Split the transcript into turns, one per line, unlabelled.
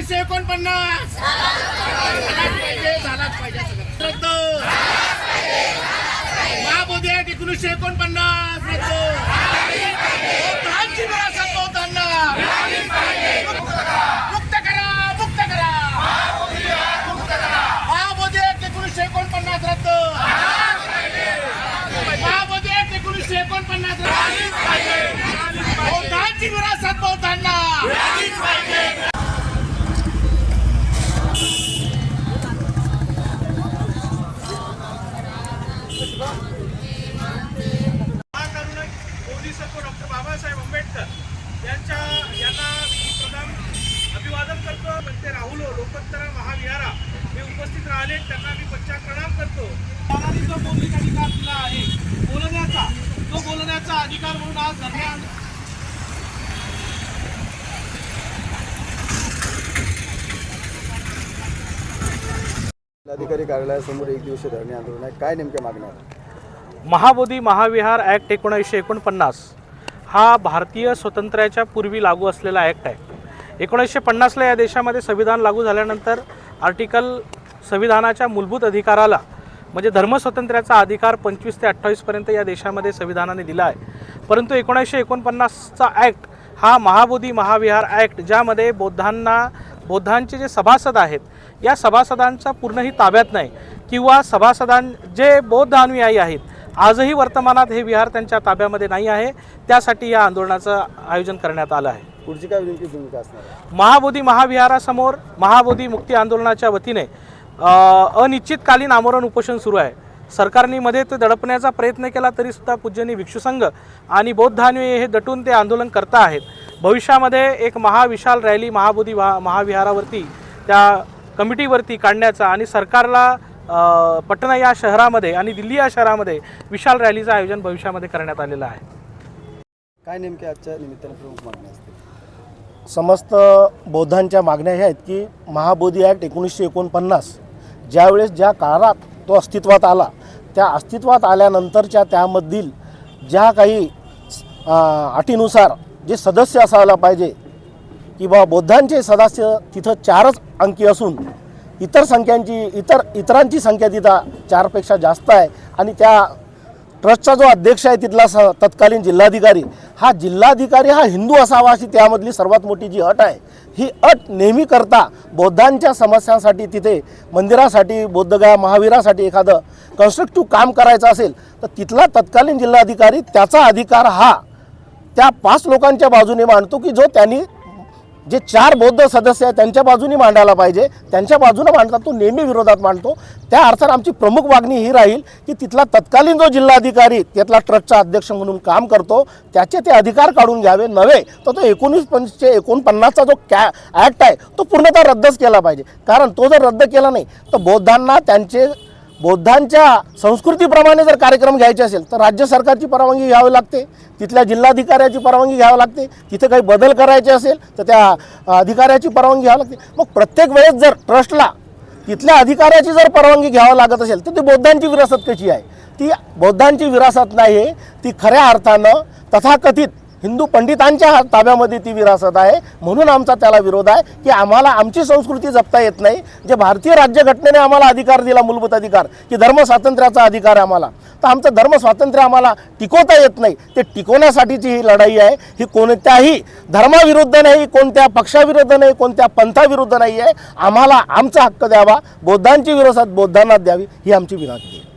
1949 झालाच पाहिजे रद्द। महाबोधी ऍक्ट 1949 रद्द। बौद्धांची विरासत बौद्धांना मुक्त करा, मुक्त करा। महाबोधी ऍक्ट 1949 रद्द। महाबोधी ऍक्ट 1949 रद्द। बौद्धांची विरासत बौद्धांना डॉक्टर बाबासाहेब आंबेडकर यांना प्रथम अभिवादन करतो। ते राहुल लोकोत्तर महाविहारा हे उपस्थित राहिले, त्यांना मी पश्चात प्रणाम करतो। जो मौलिक अधिकार दिला आहे बोलण्याचा अधिकार म्हणून आज धरणे
जिल्हाधिकारी कार्यालयासमोर एक दिवसीय धरणे आंदोलन आहे। काय नेमक्या मागण्या?
महाबोधी महाविहार ॲक्ट 1949 हा भारतीय स्वातंत्र्याच्या पूर्वी लागू असलेला ॲक्ट आहे। 1950ला या देशामध्ये संविधान लागू झाल्यानंतर संविधानाच्या मूलभूत अधिकाराला म्हणजे धर्मस्वातंत्र्याचा अधिकार 25 ते 28पर्यंत या देशामध्ये संविधानाने दिला आहे। परंतु 1949चा ॲक्ट हा महाबोधी महाविहार ॲक्ट, ज्यामध्ये बौद्धांचे जे सभासद आहेत या सभासदांचा पूर्णही ताब्यात नाही किंवा जे बौद्ध अनुयायी आहेत आजही वर्तमानात हे विहार त्यांच्या ताब्यामध्ये नाही आहे। त्यासाठी या आंदोलनाचं आयोजन करण्यात आलं आहे।
पुढची काय नेमकी भूमिका असणार आहे?
महाबोधी महाविहारासमोर महाबोधी मुक्ती आंदोलनाच्या वतीने अनिश्चितकालीन आमरण उपोषण सुरू आहे। सरकारने मध्ये ते दडपण्याचा प्रयत्न केला तरी सुद्धा पूज्यनी भिक्षू संघ आणि बौद्ध अनुयायी हे दटून ते आंदोलन करता आहेत। भविष्यामध्ये एक महाविशाल रॅली महाबोधी महाविहारावरती त्या कमिटीवरती काढण्याचा आणि सरकारला पटना या शहरामध्ये आणि दिल्ली या शहरामध्ये विशाल रॅलीचं आयोजन भविष्यामध्ये करण्यात आलेलं आहे।
काय नेमक्या आजच्या निमित्ताने प्रमुख मागण्या असतील?
समस्त बौद्धांच्या मागण्या ह्या आहेत की महाबोधी ॲक्ट 1949 ज्यावेळेस ज्या काळात तो अस्तित्वात आला, त्या अस्तित्वात आल्यानंतरच्या त्यामधील ज्या काही अटीनुसार जे सदस्य असायला पाहिजे की बा बौद्धांचे सदस्य तिथं 4च अंकी असून इतरांची संख्या तिथं 4पेक्षा जास्त आहे आणि त्या ट्रस्टचा जो अध्यक्ष आहे तिथला तत्कालीन जिल्हाधिकारी हा हिंदू असावा अशी त्यामधली सर्वात मोठी जी अट आहे। ही अट नेहमी करता बौद्धांच्या समस्यांसाठी तिथे मंदिरासाठी बौद्धगया महावीरासाठी एखादं कन्स्ट्रक्टिव्ह काम करायचं असेल तर तिथला तत्कालीन जिल्हाधिकारी त्याचा अधिकार हा त्या 5 लोकांच्या बाजूने मांडतो की जो त्यांनी जे 4 बौद्ध सदस्य आहेत त्यांच्या बाजूने मांडायला पाहिजे, त्यांच्या बाजूने मांडतात तो नेहमी विरोधात मांडतो। त्या अर्थाने आमची प्रमुख मागणी ही राहील की तिथला तत्कालीन जो जिल्हाधिकारी त्यातला ट्रस्टचा अध्यक्ष म्हणून काम करतो त्याचे ते अधिकार काढून घ्यावे, नव्हे तर तो 1949चा जो ॲक्ट आहे तो पूर्णतः रद्दच केला पाहिजे। कारण तो जर रद्द केला नाही तर बौद्धांच्या संस्कृतीप्रमाणे जर कार्यक्रम घ्यायचे असेल तर राज्य सरकारची परवानगी घ्यावी लागते, तिथल्या जिल्हाधिकाऱ्याची परवानगी घ्यावी लागते, तिथे काही बदल करायचे असेल तर त्या अधिकाऱ्याची परवानगी घ्यावी लागते। मग प्रत्येक वेळेस जर ट्रस्टला तिथल्या अधिकाऱ्याची जर परवानगी घ्यावी लागत असेल तर ती बौद्धांची विरासत कशी आहे? ती बौद्धांची विरासत नाही, ती खऱ्या अर्थानं तथाकथित हिंदू पंडितांच्या ताब्यामध्ये ती विरासत आहे। म्हणून आमचा त्याला विरोध आहे की आम्हाला आमची संस्कृती जपता येत नाही। जे भारतीय राज्यघटनेने आम्हाला अधिकार दिला, मूलभूत अधिकार की धर्मस्वातंत्र्याचा अधिकार आहे आम्हाला, तर आमचं धर्मस्वातंत्र्य आम्हाला टिकवता येत नाही। ते टिकवण्यासाठीची ही लढाई आहे। ही कोणत्याही धर्माविरुद्ध नाही, कोणत्या पक्षाविरुद्ध नाही, कोणत्या पंथाविरुद्ध नाही आहे। आम्हाला आमचा हक्क द्यावा, बौद्धांची विरासत बौद्धांना द्यावी ही आमची विनंती आहे।